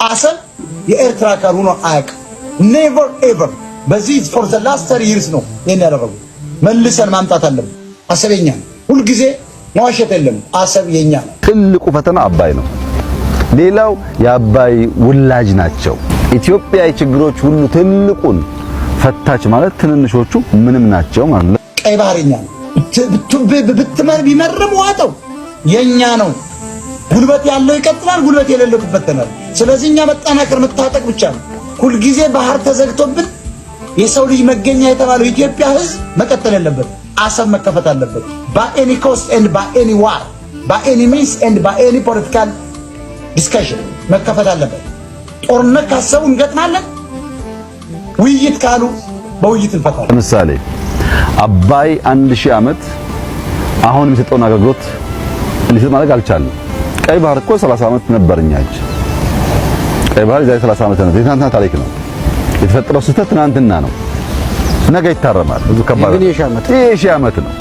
አሰብ የኤርትራ አካል ሆኖ አያውቅም። ኔቨር ኤቨር። በዚህ ፎር ዘ ላስት 30 ይርስ ነው ይሄን ያደረጉት። መልሰን ማምጣት አለብን። አሰብ የኛ ነው። ሁልጊዜ መዋሸት የለም። አሰብ የኛ ነው። ትልቁ ፈተና አባይ ነው። ሌላው የአባይ ውላጅ ናቸው። ኢትዮጵያ የችግሮች ሁሉ ትልቁን ፈታች ማለት ትንንሾቹ ምንም ናቸው ማለት ነው። ቀይ ባህር የኛ ነው። ብትመር ቢመርም ዋጠው የኛ ነው። ጉልበት ያለው ይቀጥላል፣ ጉልበት የሌለው ይበተናል። ስለዚህ እኛ መጠናከር መታጠቅ ብቻ ነው። ሁልጊዜ ባህር ተዘግቶብን የሰው ልጅ መገኛ የተባለው ኢትዮጵያ ሕዝብ መቀጠል የለበት። አሰብ መከፈት አለበት። በኤኒ ኮስት ኤንድ በኤኒ ዋር በኤኒ ሚንስ ኤንድ በኤኒ ፖለቲካል ዲስከሽን መከፈት አለበት። ጦርነት ካሰቡ እንገጥማለን፣ ውይይት ካሉ በውይይት እንፈታለን። ለምሳሌ አባይ 1000 ዓመት አሁን የሚሰጠውን አገልግሎት እንዲሰጥ ማድረግ አልቻለም። ቀይ ባህር እኮ 30 ዓመት ነበርኛ እጅ ቀይ ባህር የዛሬ 30 ዓመት ነው። የትናንትና ታሪክ ነው። የተፈጠረው ስህተት ትናንትና ነው። ነገ ይታረማል። ብዙ ከባድ ነው። የሺህ ዓመት ነው።